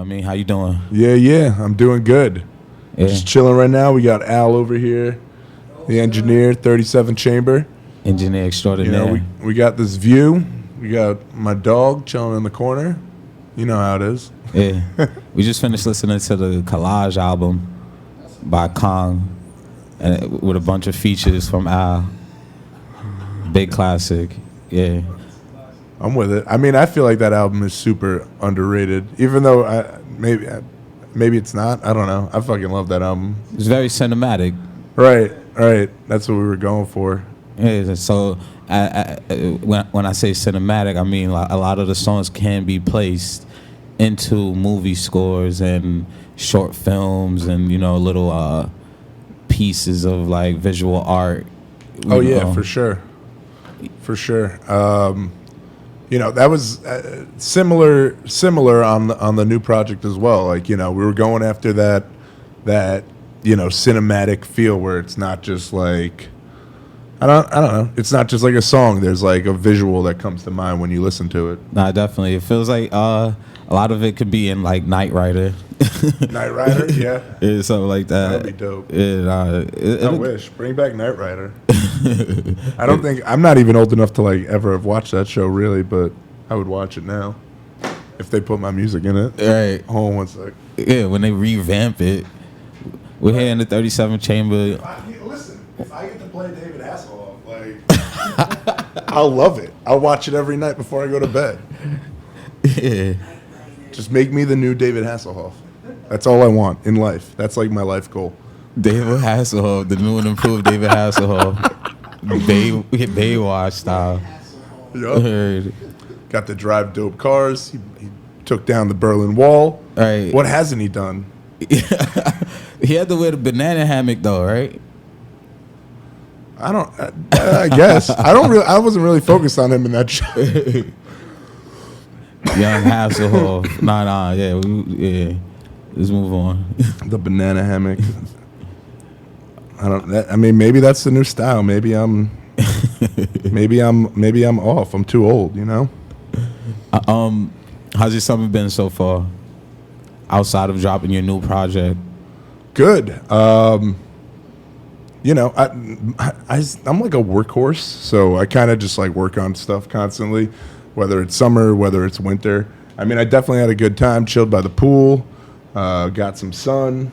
I mean, how you doing? Yeah, I'm doing good. Yeah. Just chilling right now. We got Al over here, the engineer, 37 chamber. Engineer You extraordinaire. know, we got this view. We got my dog chilling in the corner. You know how it is. Yeah. We just finished listening to the Collage album by K.O.N.G. and with a bunch of features from Al. Big classic. Yeah. I'm with it. I mean, I feel like that album is super underrated, even though maybe it's not. I don't know. I fucking love that album. It's very cinematic. Right. That's what we were going for. Yeah, so when I say cinematic, I mean like a lot of the songs can be placed into movie scores and short films and little pieces of like visual art. Oh yeah, for sure. That was similar on the new project as well. Like, we were going after that cinematic feel where it's not just like I don't know. It's not just like a song. There's like a visual that comes to mind when you listen to it. Nah, definitely. It feels like a lot of it could be in like Knight Rider. Knight Rider, yeah. Yeah, something like that. That'd be dope. Yeah, I wish. Bring back Knight Rider. I'm not even old enough to like ever have watched that show really, but I would watch it now if they put my music in it. Right. Hold on one sec. Yeah, when they revamp it. We're here in the 37 chamber. Listen, if I get to play David Hasselhoff, like, I'll love it. I'll watch it every night before I go to bed. Yeah. Just make me the new David Hasselhoff. That's all I want in life. That's like my life goal. David Hasselhoff, the new and improved David Hasselhoff. Baywatch style. Yep. Got to drive dope cars. He took down the Berlin Wall. Right. What hasn't he done? He had to wear the banana hammock though, right? I guess. I wasn't really focused on him in that show. Young Hasselhoff. Nah, yeah. Let's move on. The banana hammock. I mean, maybe that's the new style. Maybe I'm off. I'm too old, How's your summer been so far? Outside of dropping your new project? Good. I'm like a workhorse, so I kind of just like work on stuff constantly, whether it's summer, whether it's winter. I mean, I definitely had a good time, chilled by the pool, got some sun,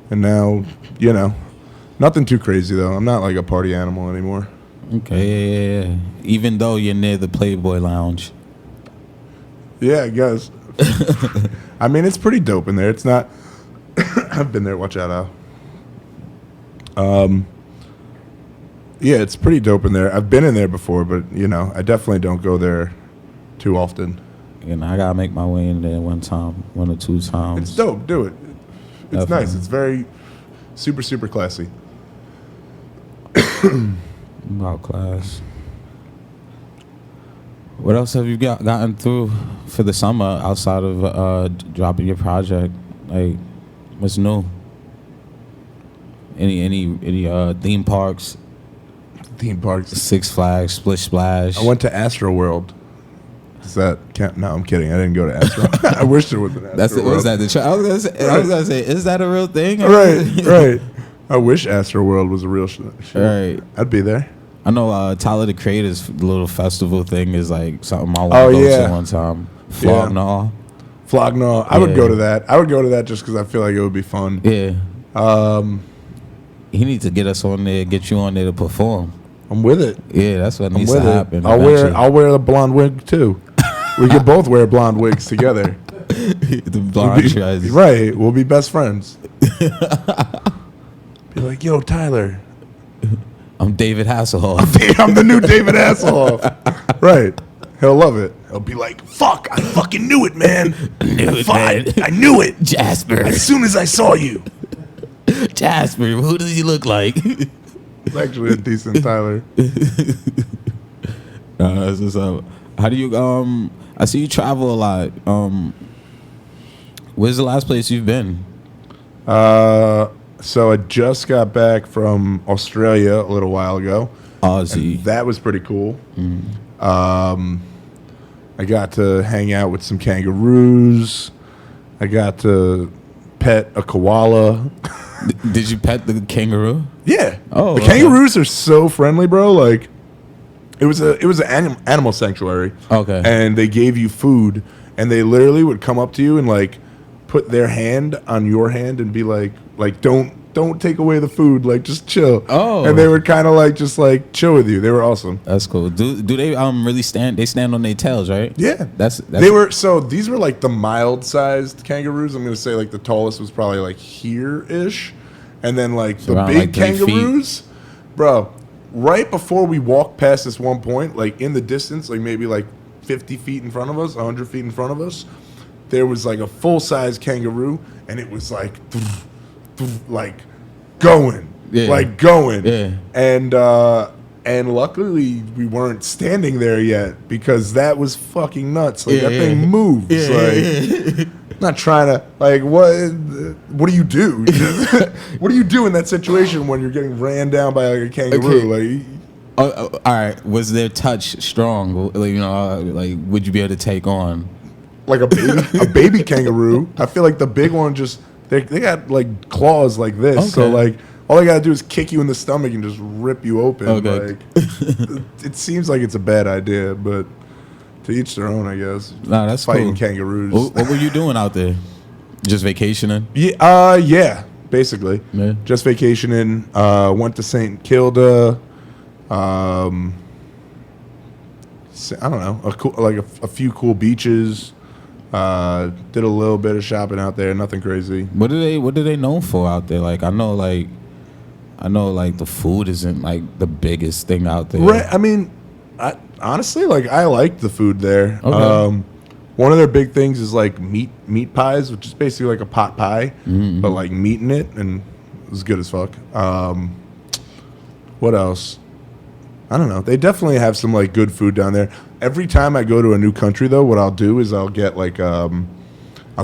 and now, nothing too crazy though. I'm not like a party animal anymore. Okay, yeah. Even though you're near the Playboy Lounge. Yeah, I guess. I mean, it's pretty dope in there. It's not. I've been there. Watch out, Al. Yeah, it's pretty dope in there. I've been in there before, but I definitely don't go there too often. I gotta make my way in there one or two times. It's dope. Do it. It's Definitely. Nice. It's very super, super classy. About class. What else have you gotten through for the summer outside of dropping your project? Like, what's new? Any theme parks? Theme parks. Six Flags, Splish Splash. I went to Astro World. Does that count? No, I'm kidding. I didn't go to Astro. I wish there was an Astro World. Was that I was gonna say, is that a real thing? Right. I wish Astro World was a real shit. Right. I'd be there. I know Tyler the Creator's little festival thing is like something I want to go to one time. Flognaw. I would go to that. I would go to that just because I feel like it would be fun. Yeah. He needs to get us on there, get you on there to perform. I'm with it. Yeah, that's what needs to happen. I'll wear a blonde wig too. We could both wear blonde wigs together. The blonde tries. Right. We'll be best friends. Be like, yo, Tyler. I'm David Hasselhoff. I'm the new David Hasselhoff. Right. He'll love it. He'll be like, fuck, I fucking knew it, man. I knew it. Jasper. As soon as I saw you. Jasper, who does he look like? It's actually a decent Tyler. That's what's up. How do you, I see you travel a lot. Where's the last place you've been? So I just got back from Australia a little while ago. Aussie. That was pretty cool. I got to hang out with some kangaroos. I got to pet a koala. Did you pet the kangaroo? Yeah. Oh, the okay. kangaroos are so friendly, bro. Like, it was an animal sanctuary. Okay. And they gave you food, and they literally would come up to you and like put their hand on your hand and be like don't take away the food, like just chill. Oh. And they would kind of like just like chill with you. They were awesome. That's cool. Do they really stand? They stand on their tails, right? Yeah. That's These were like the mild sized kangaroos. I'm gonna say like the tallest was probably like here ish, and then like the around, big like, 3 feet. kangaroos, bro. Right before we walked past this one point, like in the distance, like maybe like 50 feet in front of us, 100 feet in front of us, there was like a full size kangaroo, and it was like like going, Yeah. and luckily we weren't standing there yet because that was fucking nuts. Like that thing moves. Not trying to like what do you do? What do you do in that situation when you're getting ran down by like a kangaroo? Okay. Like, all right. Was their touch strong? Like, like would you be able to take on? like a baby kangaroo. I feel like the big one just they got like claws like this. Okay. So like all they gotta do is kick you in the stomach and just rip you open. Okay. Like it seems like it's a bad idea, but to each their own, I guess. Nah, that's fighting cool. kangaroos. What were you doing out there? Just vacationing? Yeah, basically. Yeah. Just vacationing. Went to St. Kilda. I don't know, a few cool beaches. Did a little bit of shopping out there, nothing crazy. What are they known for out there? Like I know the food isn't like the biggest thing out there. Right. I mean, honestly, like I like the food there. Okay. One of their big things is like meat pies, which is basically like a pot pie, but like meat in it, and it was good as fuck. What else? I don't know. They definitely have some like good food down there. Every time I go to a new country, though, what I'll do is I'll get like I'll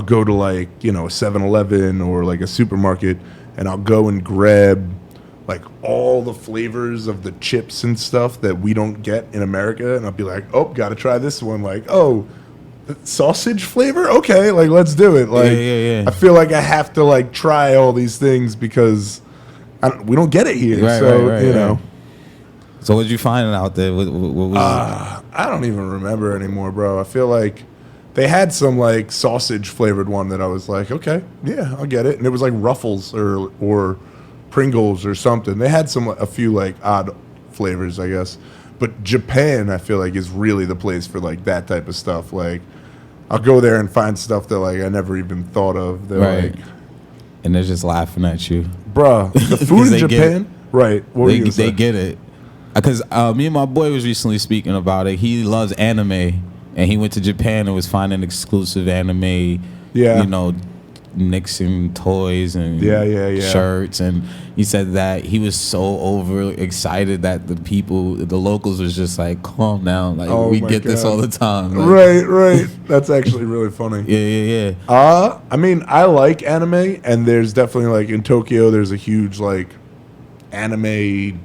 go to like a 7-Eleven or like a supermarket, and I'll go and grab like all the flavors of the chips and stuff that we don't get in America, and I'll be like, oh, gotta try this one. Like, oh, sausage flavor? Okay, like let's do it. Like, yeah. I feel like I have to like try all these things because we don't get it here. Right, so right, you know. So what did you find out there? What was I don't even remember anymore, bro. I feel like they had some like sausage flavored one that I was like, okay, yeah, I'll get it. And it was like Ruffles or Pringles or something. They had a few like odd flavors, I guess. But Japan, I feel like, is really the place for like that type of stuff. Like, I'll go there and find stuff that like I never even thought of. They're right. like, and they're just laughing at you, bruh. The food in Japan, right? What were you gonna say? They get it. Because me and my boy was recently speaking about it. He loves anime, and he went to Japan and was finding exclusive anime, Nixon toys and shirts. And he said that he was so over excited that the locals was just like, calm down. Like, we get this all the time. Like, Right. That's actually really funny. Yeah. I mean, I like anime, and there's definitely like in Tokyo, there's a huge like anime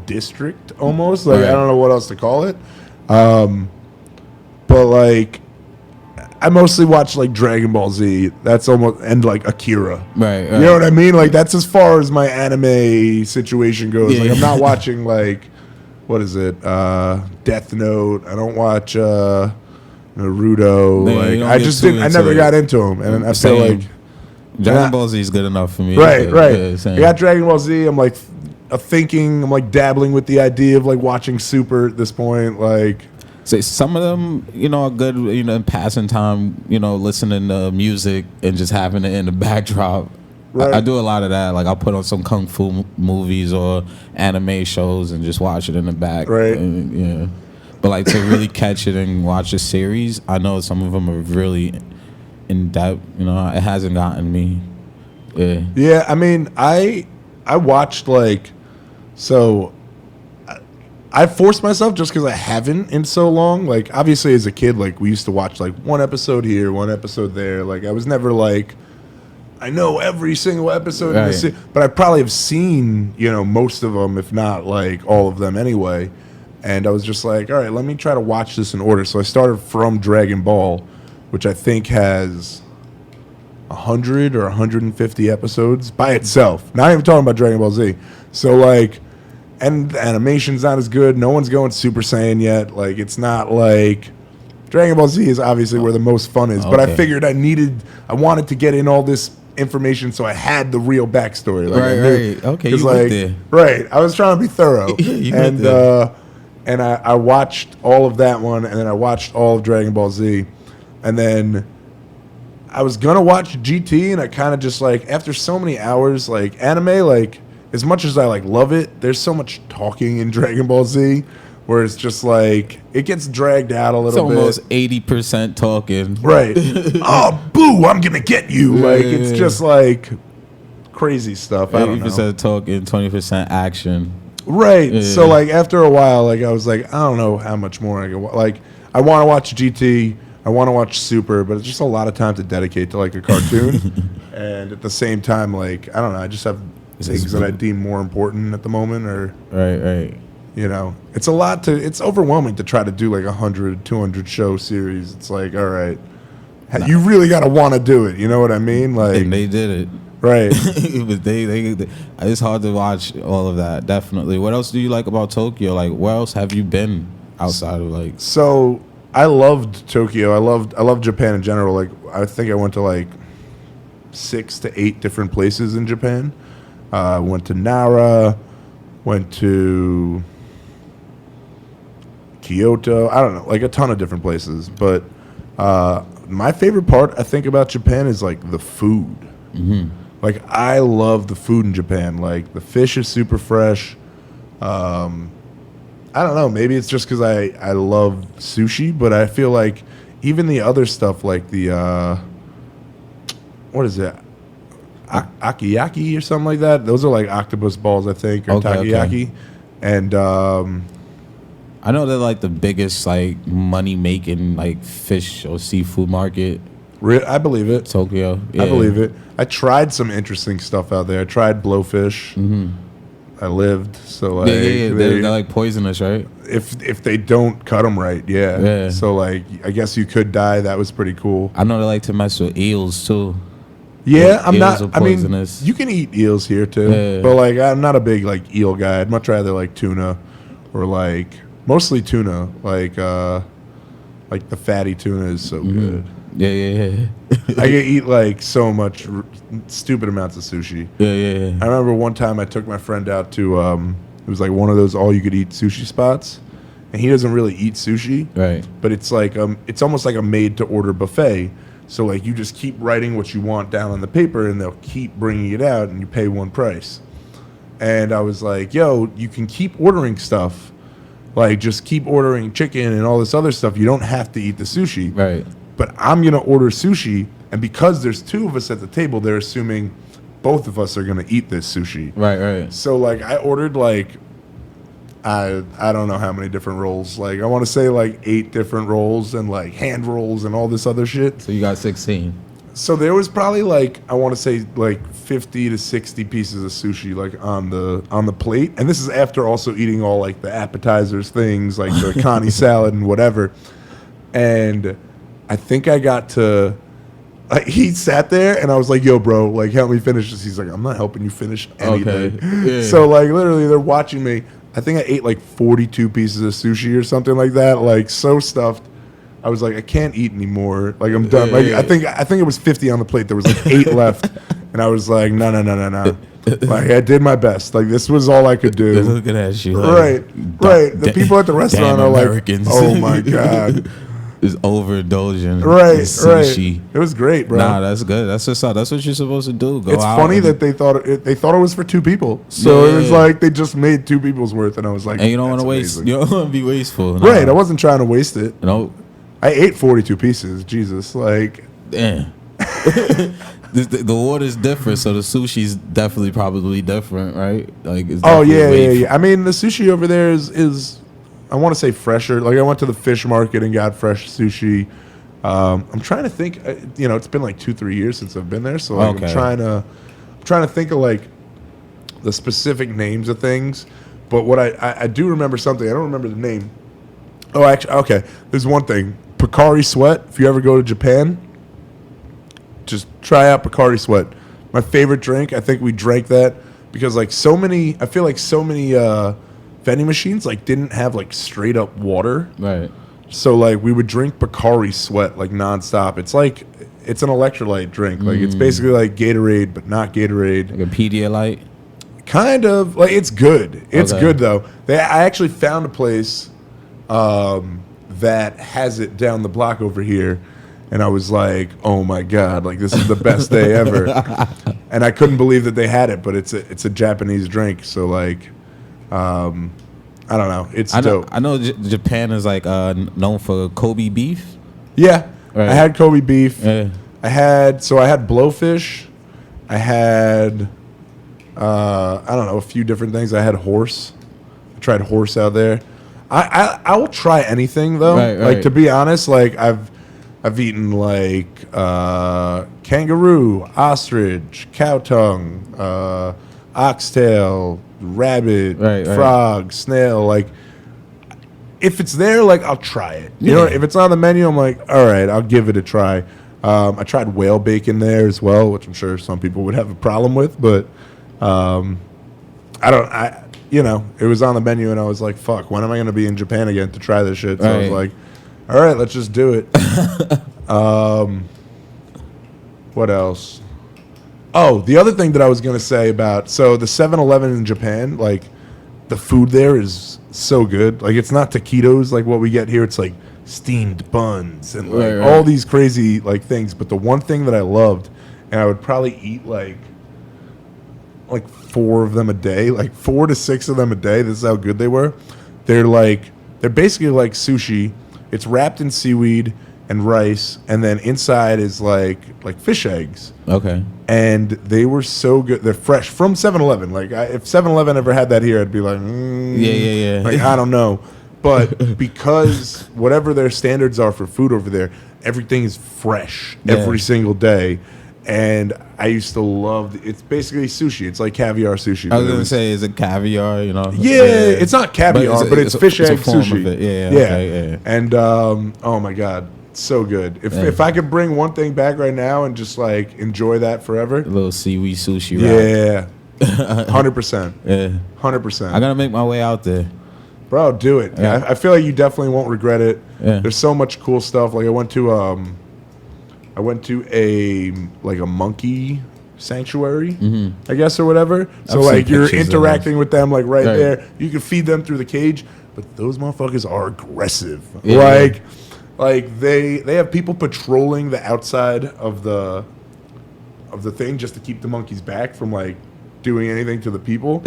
district almost. Like, right. I don't know what else to call it. But like, I mostly watch like Dragon Ball Z. That's almost, and like Akira. Right. You know what I mean? Like, that's as far as my anime situation goes. Yeah. Like, I'm not watching like, what is it? Death Note. I don't watch Naruto. No, like, I never got into them, and I feel like Dragon Ball Z is good enough for me. Right. Yeah, I got Dragon Ball Z. I'm like I'm like dabbling with the idea of like watching Super at this point. Like, so some of them, are good, in passing time, listening to music and just having it in the backdrop. Right. I do a lot of that. Like, I'll put on some kung fu movies or anime shows and just watch it in the back. Right. And, but like to really catch it and watch a series, I know some of them are really in depth. It hasn't gotten me. Yeah. Yeah. I mean, I watched like, so I forced myself just because I haven't in so long. Like, obviously as a kid, like we used to watch like one episode here, one episode there. Like, I was never like, I know every single episode, right. in but I probably have seen, most of them, if not like all of them anyway. And I was just like, all right, let me try to watch this in order. So I started from Dragon Ball, which I think has 100 or 150 episodes by itself. Not even talking about Dragon Ball Z. So like, and the animation's not as good. No one's going Super Saiyan yet. Like, it's not like Dragon Ball Z is obviously where the most fun is. But I figured I wanted to get in all this information so I had the real backstory. Like, right. Okay, you like, went there. Right. I was trying to be thorough. You went there. And I watched all of that one, and then I watched all of Dragon Ball Z, and then I was gonna watch GT, and I kind of just like, after so many hours, like anime, like as much as I like love it, there's so much talking in Dragon Ball Z, where it's just like it gets dragged out a little bit. It's almost 80% talking. Right. Oh, boo! I'm gonna get you. Like it's just like crazy stuff. I don't know. 80% talking, 20% action. Right. Yeah. So like after a while, like I was like, I don't know how much more I can like. I want to watch GT. I want to watch Super, but it's just a lot of time to dedicate to like a cartoon. And at the same time, like I don't know, I just have things that I deem more important at the moment, or right. You know, it's a lot to. It's overwhelming to try to do like 100, 200 show series. It's like, all right, you really got to want to do it. You know what I mean? Like, and they did it. Right. But they it's hard to watch all of that, definitely. What else do you like about Tokyo? Like, where else have you been outside of like? So I loved Tokyo. I loved Japan in general. Like, I think I went to like 6 to 8 different places in Japan. Went to Nara, went to Kyoto. I don't know, like a ton of different places. But my favorite part, I think, about Japan is like the food. Mm-hmm. Like, I love the food in Japan. Like, the fish is super fresh. I don't know. Maybe it's just because I love sushi, but I feel like even the other stuff, like the, what is it? Akiyaki or something like that. Those are like octopus balls, I think, or takoyaki. Okay. And I know they're like the biggest like money-making like fish or seafood market. I believe it. Tokyo. Yeah. I believe it. I tried some interesting stuff out there. I tried blowfish. Mm-hmm. I lived, so like they're like poisonous, right? If they don't cut them right, yeah. So like, I guess you could die. That was pretty cool. I know they like to mess with eels too. Yeah, I'm not. I mean, you can eat eels here too, but like, I'm not a big like eel guy. I'd much rather like tuna, or like mostly tuna. Like the fatty tuna is so good. Yeah. I can eat like so much stupid amounts of sushi. Yeah. I remember one time I took my friend out to it was like one of those all-you-could-eat sushi spots, and he doesn't really eat sushi. Right. But it's like it's almost like a made-to-order buffet. So like you just keep writing what you want down on the paper, and they'll keep bringing it out, and you pay one price. And I was like, yo, you can keep ordering stuff. Like, just keep ordering chicken and all this other stuff. You don't have to eat the sushi. Right. But I'm going to order sushi, and because there's 2 of us at the table, they're assuming both of us are going to eat this sushi. Right. So, like, I ordered, like, I don't know how many different rolls. Like, I want to say, like, 8 different rolls and, like, hand rolls and all this other shit. So you got 16. So there was probably, like, I want to say, like, 50 to 60 pieces of sushi, like, on the plate. And this is after also eating all, like, the appetizers things, like the kani salad and whatever. And I think I got to, like, he sat there and I was like, yo, bro, like, help me finish this. He's like, I'm not helping you finish anything. Okay. Yeah. So, like, literally, they're watching me. I think I ate, like, 42 pieces of sushi or something like that, like, so stuffed. I was like, I can't eat anymore. Like, I'm done. Like, I think it was 50 on the plate. There was, like, 8 left. And I was like, no. Like, I did my best. Like, this was all I could do. They're looking at you. Like, right. The people at the restaurant are Americans. Like, oh, my God. Is overindulging. Right. It was great, bro. Nah, that's good. That's what you're supposed to do. Go it's out. Funny that they thought it was for 2 people. So it was like they just made 2 people's worth, and I was like, and you don't want to waste. You don't want to be wasteful. Nah. Right. I wasn't trying to waste it. No. I ate 42 pieces. Jesus, like. Damn. The water's different, so the sushi's definitely probably different, right? Like. It's yeah. I mean, the sushi over there is. I want to say fresher. Like, I went to the fish market and got fresh sushi. I'm trying to think. It's been like 2-3 years since I've been there, so like, I'm trying to think of like the specific names of things. But what I do remember something. I don't remember the name. Oh, actually, okay. There's one thing. Pocari Sweat. If you ever go to Japan, just try out Bacardi Sweat. My favorite drink. I think we drank that because like I feel like so many vending machines like didn't have like straight up water. Right. So like we would drink Bacardi Sweat like nonstop. It's like it's an electrolyte drink. Like it's basically like Gatorade, but not Gatorade. Like a Pedialyte. Kind of like it's good. It's good though. I actually found a place that has it down the block over here, and I was like, oh my god, like this is the best day ever. And I couldn't believe that they had it, but it's a Japanese drink, so like, I don't know, it's dope. I know Japan is like known for Kobe beef. Yeah, right. I had Kobe beef. Yeah. I had blowfish. I had I don't know, a few different things. I had horse. I tried horse out there. I will try anything though. Right. Like to be honest, like I've eaten like kangaroo, ostrich, cow tongue, oxtail, rabbit, frog, snail. Like if it's there, like I'll try it. You know, if it's on the menu, I'm like, all right, I'll give it a try. I tried whale bacon there as well, which I'm sure some people would have a problem with, but you know, it was on the menu, and I was like, fuck, when am I going to be in Japan again to try this shit? So I was like, all right, let's just do it. What else? Oh, the other thing that I was going to say about, so the 7-Eleven in Japan, like, the food there is so good. Like, it's not taquitos like what we get here. It's, like, steamed buns and, like, all these crazy, like, things. But the one thing that I loved, and I would probably eat, like 4 of them a day, like 4 to 6 of them a day. This is how good they were. They're basically like sushi. It's wrapped in seaweed and rice, and then inside is like fish eggs. Okay. And they were so good. They're fresh from 7-Eleven. Like if 7-Eleven ever had that here, I'd be like, yeah. Like I don't know, but because whatever their standards are for food over there, everything is fresh every single day. And I used to love it's basically sushi. It's like caviar sushi. I was going to say, is it caviar, you know? Yeah, it's not caviar, but it's fish egg sushi. Yeah. Okay. And oh my god, so good. If I could bring one thing back right now and just like enjoy that forever. A little seaweed sushi wrap. Yeah. 100%. Yeah. 100%. I got to make my way out there. Bro, do it. Yeah. I feel like you definitely won't regret it. Yeah. There's so much cool stuff. Like I went to a monkey sanctuary, I guess, or whatever. So like you're interacting with them like right there. You can feed them through the cage, but those motherfuckers are aggressive. Yeah. Like they have people patrolling the outside of the thing just to keep the monkeys back from like doing anything to the people.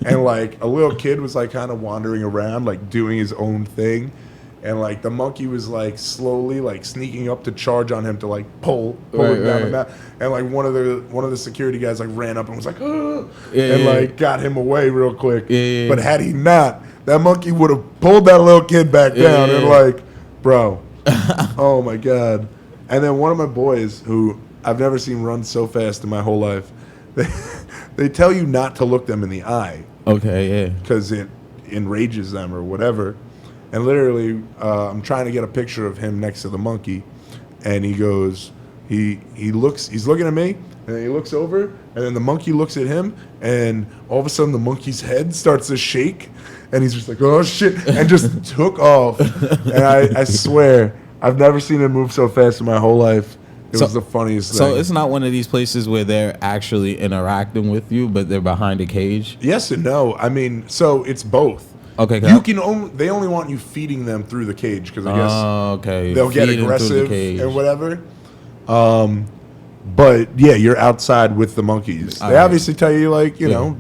And like a little kid was like kind of wandering around like doing his own thing. And like the monkey was like slowly like sneaking up to charge on him to like pull him down the mat. And like one of the security guys like ran up and was like, like got him away real quick. But had he not, that monkey would have pulled that little kid back down and like, bro, oh my god. And then one of my boys who I've never seen run so fast in my whole life, they tell you not to look them in the eye. Okay, yeah. Because it enrages them or whatever. And literally, I'm trying to get a picture of him next to the monkey, and he goes, he's looking at me, and then he looks over, and then the monkey looks at him, and all of a sudden the monkey's head starts to shake, and he's just like, oh shit, and just took off. And I swear, I've never seen him move so fast in my whole life. It was the funniest thing. So it's not one of these places where they're actually interacting with you, but they're behind a cage? Yes and no. I mean, so it's both. Okay, they only want you feeding them through the cage because I guess they'll get aggressive and whatever. But yeah, you're outside with the monkeys. They obviously tell you like you know,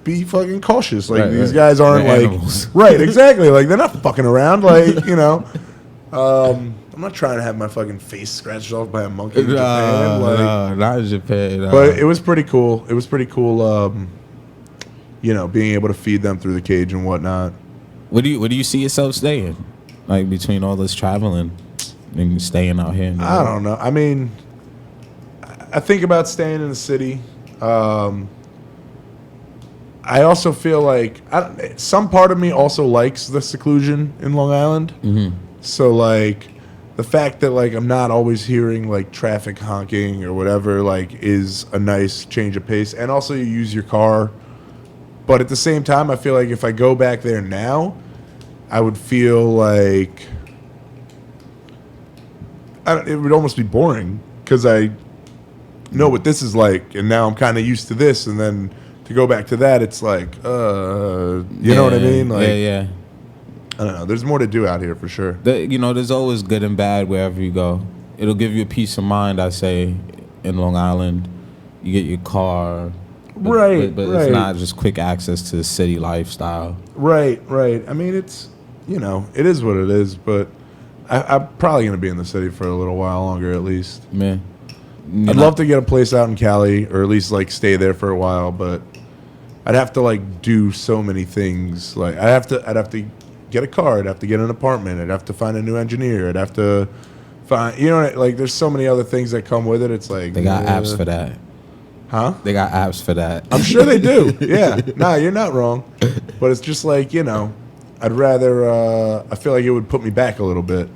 be fucking cautious. Like these guys aren't like animals. Right, exactly. Like they're not fucking around. Like you know, I'm not trying to have my fucking face scratched off by a monkey in Japan. Like, not in Japan. But it was pretty cool. It was pretty cool. You know, being able to feed them through the cage and whatnot. Where do you see yourself staying? Like between all this traveling and staying out here? I don't know. I mean, I think about staying in the city. I also feel like some part of me also likes the seclusion in Long Island. Mm-hmm. So like, the fact that like I'm not always hearing like traffic honking or whatever like is a nice change of pace. And also you use your car, but at the same time I feel like if I go back there now, I would feel like it would almost be boring because I know what this is like, and now I'm kind of used to this, and then to go back to that, it's like, you know what I mean? Like, yeah. I don't know. There's more to do out here for sure. There's always good and bad wherever you go. It'll give you a peace of mind, I say, in Long Island. You get your car. But it's not just quick access to the city lifestyle. Right. I mean, it's, it is what it is, but I'm probably going to be in the city for a little while longer at least. Man. I'd love to get a place out in Cali, or at least like stay there for a while, but I'd have to like do so many things. Like I'd have to get a car, I'd have to get an apartment, I'd have to find a new engineer, I'd have to find, like there's so many other things that come with it. It's like they got apps for that. Huh? They got apps for that. I'm sure they do. Yeah. Nah, you're not wrong. But it's just like, I'd rather I feel like it would put me back a little bit.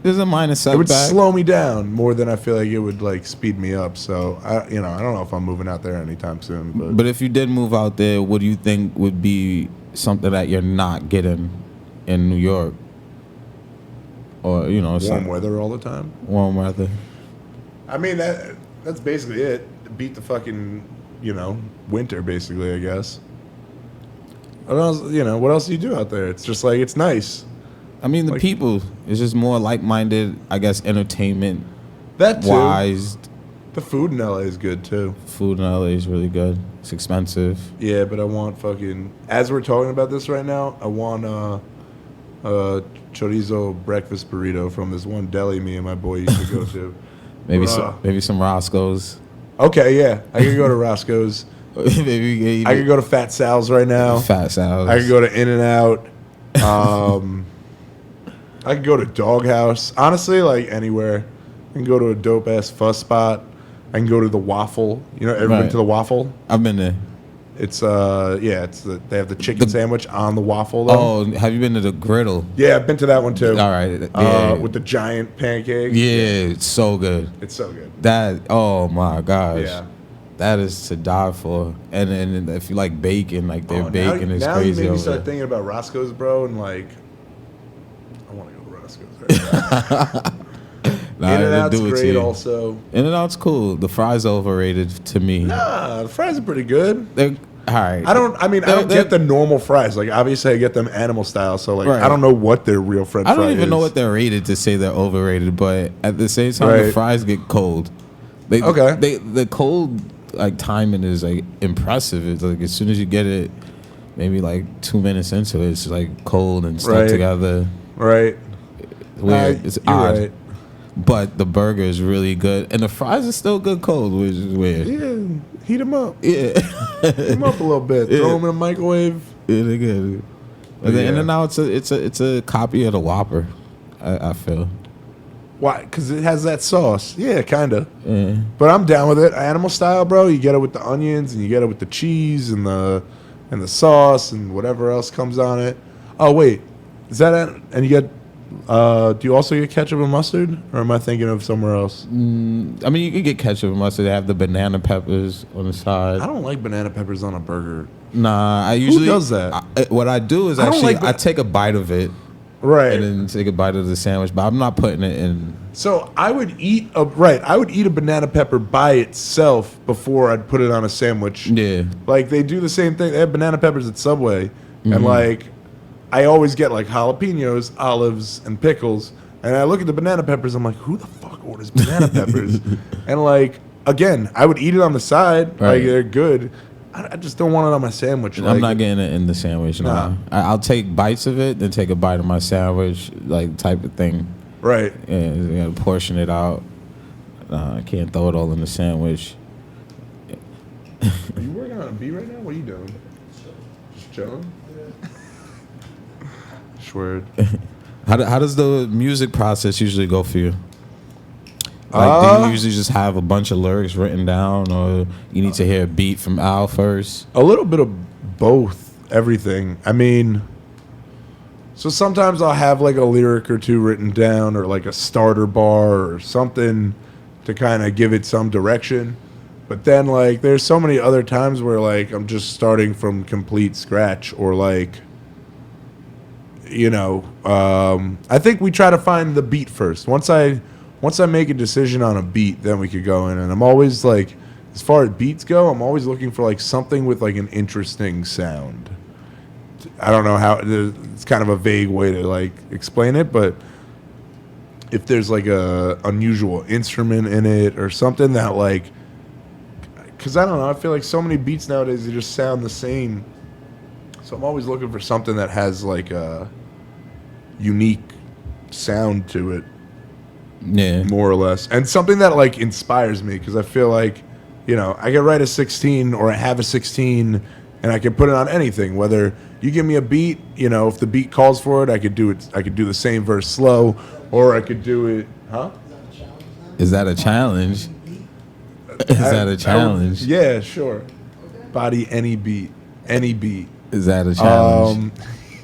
There's a minor setback. It would slow me down more than I feel like it would like speed me up. So I don't know if I'm moving out there anytime soon. But if you did move out there, what do you think would be something that you're not getting in New York? Or warm weather all the time. Warm weather. I mean that's basically it. Beat the fucking winter basically. I guess. What else? What else do you do out there? It's just like it's nice. I mean, the people is just more like-minded, I guess, entertainment. That too. Wise. The food in LA is good too. Food in LA is really good. It's expensive. Yeah, but I want fucking. As we're talking about this right now, I want chorizo breakfast burrito from this one deli me and my boy used to go to. maybe some Roscoe's. Okay, yeah, I could go to Roscoe's. Maybe I could go to Fat Sal's right now. Fat Sal's. I could go to In-N-Out. I could go to Doghouse. Honestly, like anywhere. I can go to a dope ass fuss spot. I can go to the Waffle. Ever been to the Waffle? I've been there. It's they have the chicken sandwich on the waffle though. Oh, have you been to the Griddle? Yeah, I've been to that one too. All right. Yeah. With the giant pancakes. Yeah, it's so good. It's so good. Oh my gosh. Yeah. That is to die for. And if you like bacon, like their bacon is now crazy. Now you made me start thinking about Roscoe's, bro, and like I want to go to Roscoe's right now. In-N-Out's great also. In-N-Out's cool. The fries are overrated to me. Nah, the fries are pretty good. They're all right. I don't get the normal fries. Like obviously I get them animal style, so like I don't know what their real French fry is. I don't even know what they're rated to say they're overrated, but at the same time the fries get cold. The cold like timing is like impressive. It's like as soon as you get it, maybe like 2 minutes into it, it's like cold and stuck together. Right. Weird. It's odd. Right. But the burger is really good, and the fries are still good cold, which is weird. Yeah, heat them up. Yeah, heat them up a little bit. Throw them in a microwave. Yeah, they're good. And then In-N-Out, it's a copy of the Whopper. I feel. Why? Because it has that sauce. Yeah, kinda. Yeah. But I'm down with it. Animal style, bro. You get it with the onions, and you get it with the cheese and the sauce and whatever else comes on it. Oh wait, is that it? And you get. Do you also get ketchup and mustard, or am I thinking of somewhere else? I mean, you can get ketchup and mustard. They have the banana peppers on the side. I don't like banana peppers on a burger. Nah, I usually. Who does that? What I do is I take a bite of it, right, and then take a bite of the sandwich. But I'm not putting it in. So I would eat a banana pepper by itself before I'd put it on a sandwich. Yeah, like they do the same thing. They have banana peppers at Subway, and like. I always get like jalapenos, olives, and pickles. And I look at the banana peppers, I'm like, who the fuck orders banana peppers? And like, again, I would eat it on the side. Right. Like, they're good. I just don't want it on my sandwich. I'm not getting it in the sandwich. Nah. I'll take bites of it, then take a bite of my sandwich, like type of thing. Right. Yeah, you gotta portion it out. I can't throw it all in the sandwich. Are you working on a beat right now? What are you doing? Just chilling? Word. How does the music process usually go for you? Like, do you usually just have a bunch of lyrics written down, or you need to hear a beat from Al first? A little bit of both, everything. I mean, So sometimes I'll have like a lyric or two written down, or like a starter bar or something to kind of give it some direction. But then like there's so many other times where like I'm just starting from complete scratch, or like, you know, I think we try to find the beat first. Once I make a decision on a beat, then we could go in. And I'm always like, as far as beats go, I'm always looking for like something with like an interesting sound. I don't know how, it's kind of a vague way to like explain it, but if there's like a unusual instrument in it or something that like, because I don't know, I feel like so many beats nowadays, they just sound the same. So I'm always looking for something that has like a unique sound to it. Yeah. More or less. And something that like inspires me, because I feel like, you know, I can write a 16 or I have a 16 and I can put it on anything. Whether you give me a beat, you know, if the beat calls for it, I could do it. I could do the same verse slow, or I could do it, huh? Is that a challenge? Is that a challenge? Yeah, sure. Body any beat. Any beat. Is that a challenge?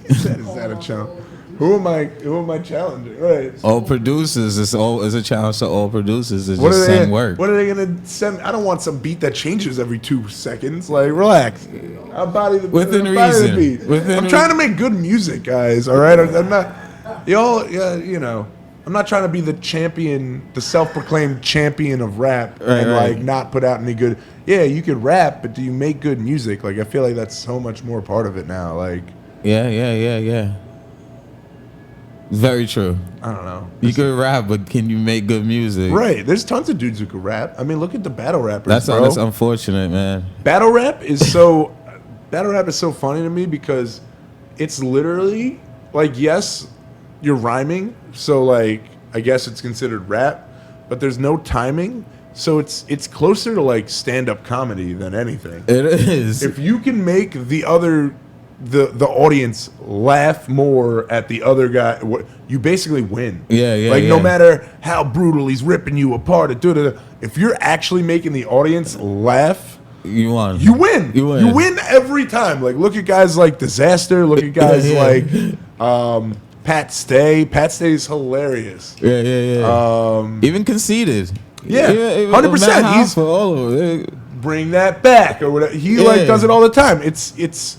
Is that a challenge? Who am I challenging? Right. All producers, it's a challenge to all producers to What just are they? send work. What are they gonna send? I don't want some beat that changes every 2 seconds. Like, relax. I'll body the Within I'll body reason. the beat. Within I'm trying to make good music, guys. All right. I'm not. Y'all, yeah, you know. I'm not trying to be the champion, the self-proclaimed champion of rap, and right. like not put out any good. Yeah, you could rap, but do you make good music? Like, I feel like that's so much more part of it now. Like, Yeah. Very true. I don't know. You can rap, but can you make good music? Right. There's tons of dudes who could rap. I mean, look at the battle rappers. That's unfortunate, man. Battle rap is so funny to me, because it's literally like, yes, you're rhyming, so like I guess it's considered rap, but there's no timing, so it's closer to like stand-up comedy than anything. It is. If you can make the audience laugh more at the other guy, you basically win. Yeah. Like, no matter how brutal he's ripping you apart, if you're actually making the audience laugh, you won. you win. You win. You win every time. Like, look at guys like Disaster. Look at guys like Pat Stay. Pat Stay's hilarious. Yeah. Even Conceited. Yeah, 100%. He's for all of it. Bring that back or whatever. He like does it all the time. It's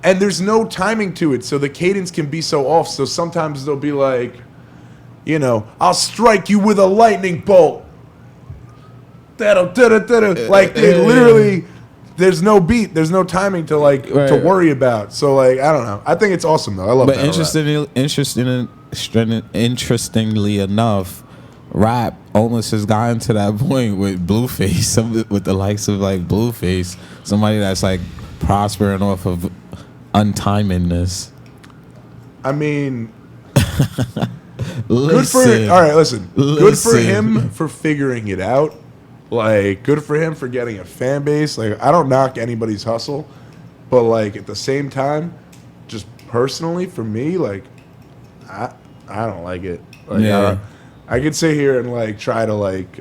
and there's no timing to it, so the cadence can be so off. So sometimes they'll be like, you know, I'll strike you with a lightning bolt. Like, they literally, there's no beat, there's no timing to like to worry about. So like, I don't know. I think it's awesome though. I love. But interestingly enough, rap almost has gotten to that point with Blueface, with the likes of like Blueface, somebody that's like prospering off of untimedness. I mean, good for all right. Listen, good for him for figuring it out. Like, good for him for getting a fan base. Like, I don't knock anybody's hustle, but like at the same time, just personally for me, like, I don't like it. Like, I could sit here and like try to like,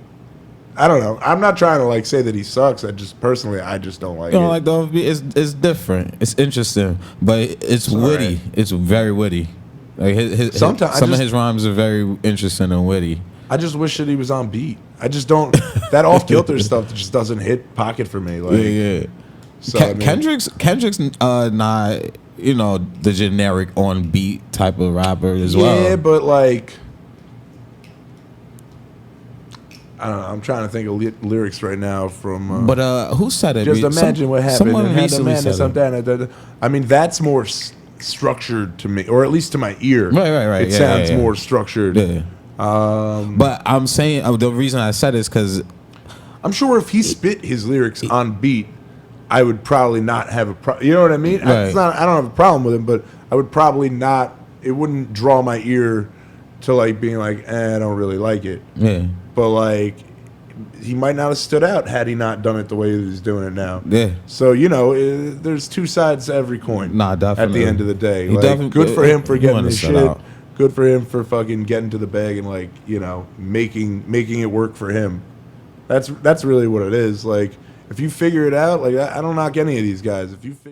I don't know. I'm not trying to like say that he sucks. I just personally, I just don't like it. Like it's different. It's interesting, but it's witty. Right. It's very witty. Like some of his rhymes are very interesting and witty. I just wish that he was on beat. I just don't. That off kilter stuff just doesn't hit pocket for me. Like, yeah. So, Kendrick's not, you know, the generic on beat type of rapper as well. Yeah, but like, I don't know. I'm trying to think of lyrics right now from. But who said it? Just imagine what happened. Someone recently said it. I mean, that's more structured to me, or at least to my ear. Right. It sounds more structured. Yeah. But I'm saying the reason I said is because I'm sure if he spit his lyrics on beat, I would probably not have a problem. You know what I mean? Right. I don't have a problem with him, but I would probably not. It wouldn't draw my ear to like being like, I don't really like it. Yeah. But like, he might not have stood out had he not done it the way he's doing it now. Yeah. So, you know, there's two sides to every coin. Nah, definitely. At the end of the day, like, good for him for getting his shit. Out. Good for him for fucking getting to the bag and like, you know, making it work for him. That's really what it is. Like, if you figure it out, like, I don't knock any of these guys. If you